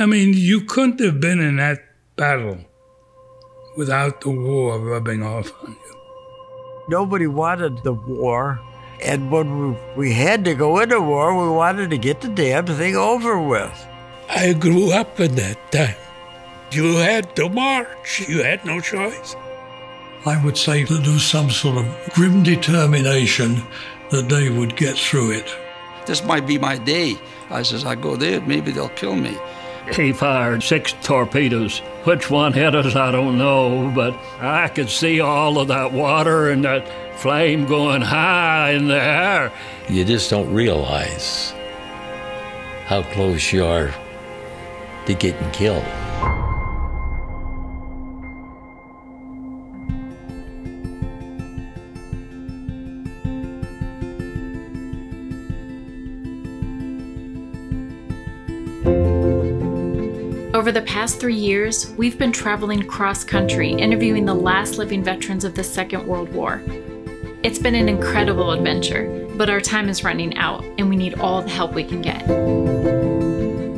I mean, you couldn't have been in that battle without the war rubbing off on you. Nobody wanted the war, and when we had to go into war, we wanted to get the damn thing over with. I grew up in that time. You had to march. You had no choice. I would say that there was some sort of grim determination that they would get through it. This might be my day. I says, I go there, maybe they'll kill me. He fired 6 torpedoes. Which one hit us, I don't know, but I could see all of that water and that flame going high in the air. You just don't realize how close you are to getting killed. Over the past 3 years, we've been traveling cross-country, interviewing the last living veterans of the Second World War. It's been an incredible adventure, but our time is running out, and we need all the help we can get.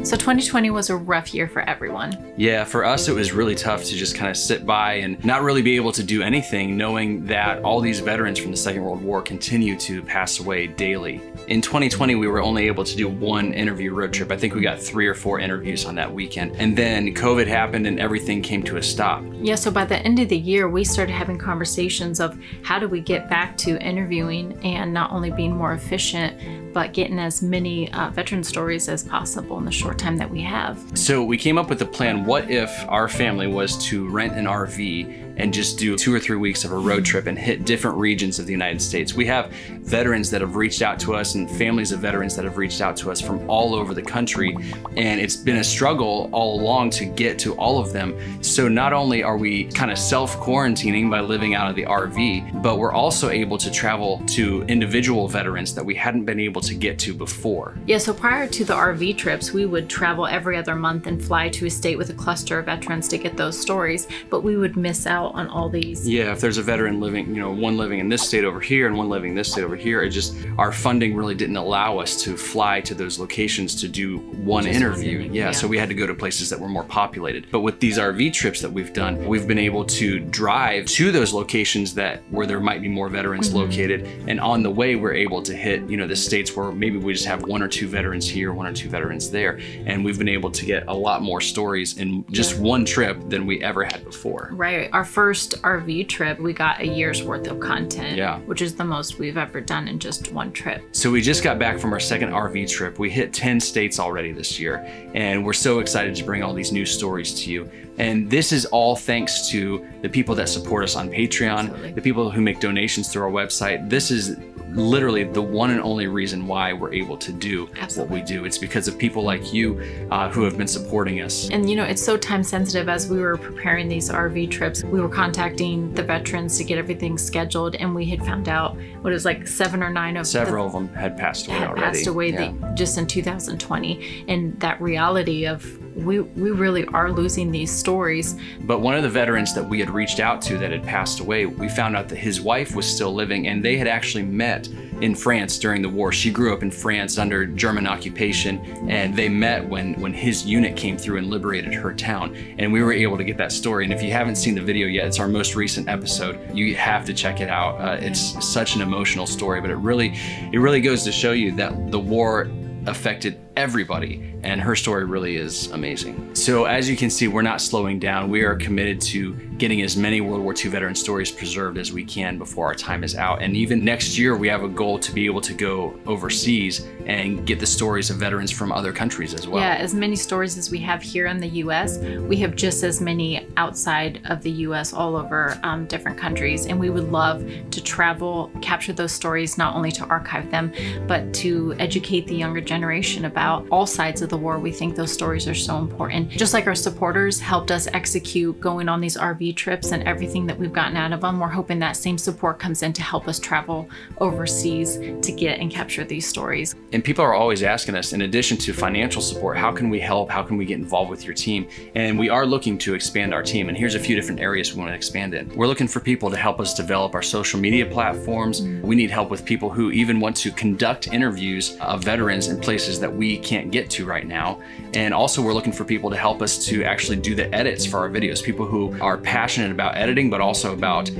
So 2020 was a rough year for everyone. Yeah, for us it was really tough to just kind of sit by and not really be able to do anything, knowing that all these veterans from the Second World War continue to pass away daily. In 2020, we were only able to do 1 interview road trip. I think we got 3 or 4 interviews on that weekend. And then COVID happened and everything came to a stop. Yeah, so by the end of the year, we started having conversations of how do we get back to interviewing and not only being more efficient, but getting as many veteran stories as possible in the short time that we have. So we came up with a plan. What if our family was to rent an RV and just do 2 or 3 weeks of a road trip and hit different regions of the United States? We have veterans that have reached out to us and families of veterans that have reached out to us from all over the country, and it's been a struggle all along to get to all of them. So not only are we kind of self-quarantining by living out of the RV, but we're also able to travel to individual veterans that we hadn't been able to get to before. Yeah, so prior to the RV trips, we would travel every other month and fly to a state with a cluster of veterans to get those stories, but we would miss out on all these. Yeah, if there's a veteran living, you know, one living in this state over here and one living in this state over here, it just, our funding really didn't allow us to fly to those locations to do one interview. Yeah, so we had to go to places that were more populated. But with these RV trips that we've done, we've been able to drive to those locations where there might be more veterans located, and on the way we're able to hit, you know, the states where maybe we just have 1 or 2 veterans here, 1 or 2 veterans there, and we've been able to get a lot more stories in just one trip than we ever had before. Right, our first RV trip, we got a year's worth of content, which is the most we've ever done in just one trip. So we just got back from our second RV trip. We hit 10 states already this year, and we're so excited to bring all these new stories to you. And this is all thanks to the people that support us on Patreon, the people who make donations through our website. This is literally the one and only reason why we're able to do what we do. It's because of people like you who have been supporting us. And you know, it's so time sensitive. As we were preparing these RV trips, we were contacting the veterans to get everything scheduled, and we had found out what it was like 7 or 9 of several of them had passed away already. Passed away just in 2020, and that reality of we really are losing these stories. But one of the veterans that we had reached out to that had passed away, we found out that his wife was still living, and they had actually met in France during the war. She grew up in France under German occupation, and they met when his unit came through and liberated her town. And we were able to get that story. And if you haven't seen the video yet, it's our most recent episode. You have to check it out. It's such an emotional story, but it really goes to show you that the war affected everybody, and her story really is amazing. So as you can see, we're not slowing down. We are committed to getting as many World War II veteran stories preserved as we can before our time is out. And even next year, we have a goal to be able to go overseas and get the stories of veterans from other countries as well. Yeah, as many stories as we have here in the US, we have just as many outside of the US, all over different countries. And we would love to travel, capture those stories, not only to archive them, but to educate the younger generation about all sides of the war. We think those stories are so important. Just like our supporters helped us execute going on these RV trips and everything that we've gotten out of them, we're hoping that same support comes in to help us travel overseas to get and capture these stories. And people are always asking us, in addition to financial support, how can we help? How can we get involved with your team? And we are looking to expand our team. And here's a few different areas we want to expand in. We're looking for people to help us develop our social media platforms. We need help with people who even want to conduct interviews of veterans in places that we we can't get to right now. And also we're looking for people to help us to actually do the edits for our videos, people who are passionate about editing, but also about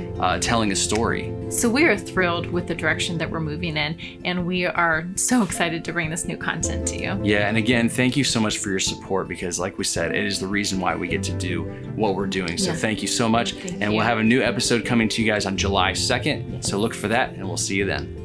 telling a story. So we are thrilled with the direction that we're moving in, and we are so excited to bring this new content to you. Yeah, and again, thank you so much for your support, because like we said, it is the reason why we get to do what we're doing. So thank you so much. Thank and you. we'll have a new episode coming to you guys on July 2nd. So look for that, and we'll see you then.